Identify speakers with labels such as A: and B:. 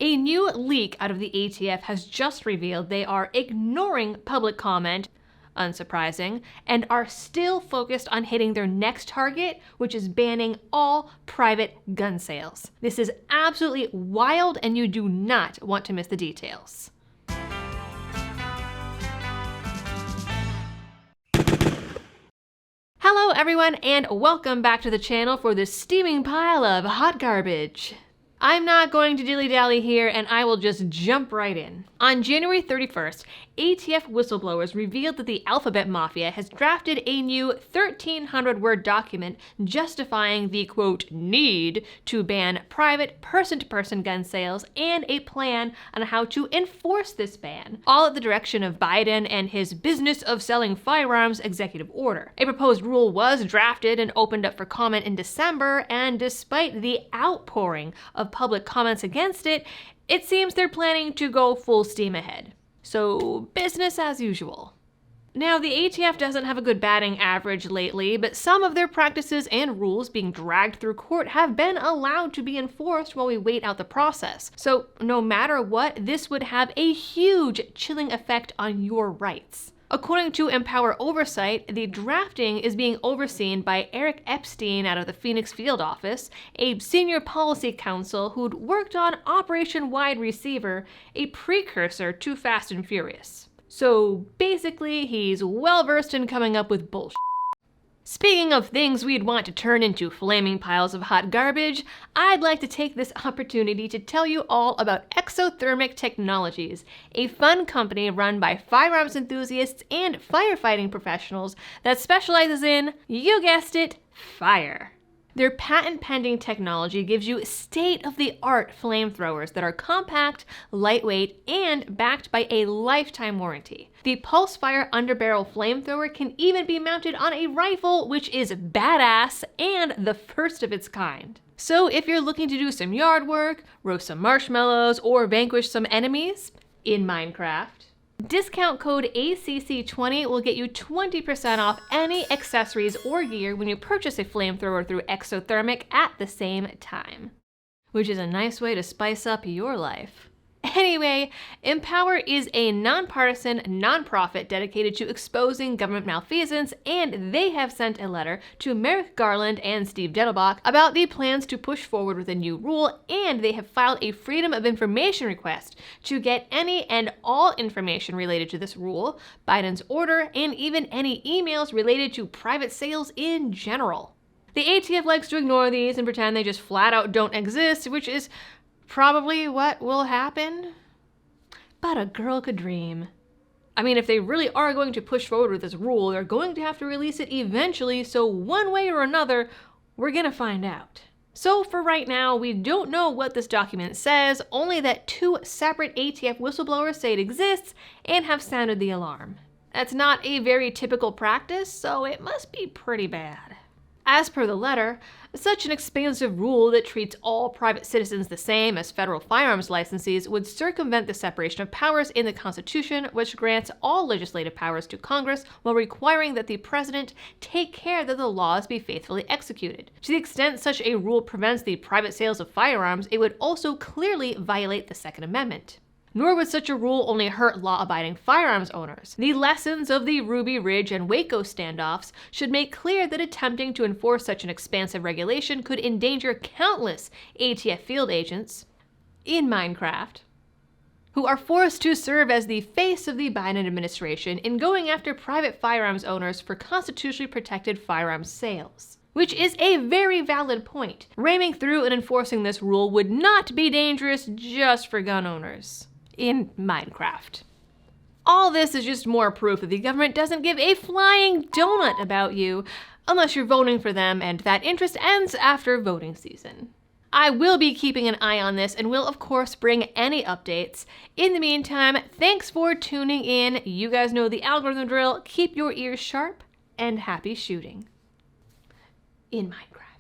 A: A new leak out of the ATF has just revealed they are ignoring public comment, unsurprising, and are still focused on hitting their next target, which is banning all private gun sales. This is absolutely wild, and you do not want to miss the details. Hello everyone, and welcome back to the channel for this steaming pile of hot garbage. I'm not going to dilly-dally here, and I will just jump right in. On January 31st, ATF whistleblowers revealed that the Alphabet Mafia has drafted a new 1,300-word document justifying the, quote, need to ban private person-to-person gun sales and a plan on how to enforce this ban, all at the direction of Biden and his Business of Selling Firearms executive order. A proposed rule was drafted and opened up for comment in December, and despite the outpouring of public comments against it, it seems they're planning to go full steam ahead. So, business as usual. Now, the ATF doesn't have a good batting average lately, but some of their practices and rules being dragged through court have been allowed to be enforced while we wait out the process. So, no matter what, this would have a huge chilling effect on your rights. According to Empower Oversight, the drafting is being overseen by Eric Epstein out of the Phoenix field office, a senior policy counsel who'd worked on Operation Wide Receiver, a precursor to Fast and Furious. So basically, he's well-versed in coming up with bullshit. Speaking of things we'd want to turn into flaming piles of hot garbage, I'd like to take this opportunity to tell you all about Exothermic Technologies, a fun company run by firearms enthusiasts and firefighting professionals that specializes in, you guessed it, fire. Their patent-pending technology gives you state-of-the-art flamethrowers that are compact, lightweight, and backed by a lifetime warranty. The Pulsefire underbarrel flamethrower can even be mounted on a rifle, which is badass and the first of its kind. So if you're looking to do some yard work, roast some marshmallows, or vanquish some enemies in Minecraft, discount code ACC20 will get you 20% off any accessories or gear when you purchase a flamethrower through Exothermic at the same time. Which is a nice way to spice up your life. Anyway, Empower is a nonpartisan nonprofit dedicated to exposing government malfeasance, and they have sent a letter to Merrick Garland and Steve Dettelbach about the plans to push forward with a new rule, and they have filed a Freedom of Information request to get any and all information related to this rule, Biden's order, and even any emails related to private sales in general. The ATF likes to ignore these and pretend they just flat out don't exist, which is probably what will happen, but a girl could dream. I mean, if they really are going to push forward with this rule, they're going to have to release it eventually, so one way or another, we're gonna find out. So for right now, we don't know what this document says, only that 2 separate ATF whistleblowers say it exists and have sounded the alarm. That's not a very typical practice, so it must be pretty bad. As per the letter, such an expansive rule that treats all private citizens the same as federal firearms licensees would circumvent the separation of powers in the Constitution, which grants all legislative powers to Congress while requiring that the president take care that the laws be faithfully executed. To the extent such a rule prevents the private sales of firearms, it would also clearly violate the Second Amendment. Nor would such a rule only hurt law-abiding firearms owners. The lessons of the Ruby Ridge and Waco standoffs should make clear that attempting to enforce such an expansive regulation could endanger countless ATF field agents in Minecraft who are forced to serve as the face of the Biden administration in going after private firearms owners for constitutionally protected firearms sales. Which is a very valid point. Ramming through and enforcing this rule would not be dangerous just for gun owners in Minecraft. All this is just more proof that the government doesn't give a flying donut about you unless you're voting for them, and that interest ends after voting season. I will be keeping an eye on this and will of course bring any updates. In the meantime, thanks for tuning in. You guys know the algorithm drill. Keep your ears sharp and happy shooting in Minecraft.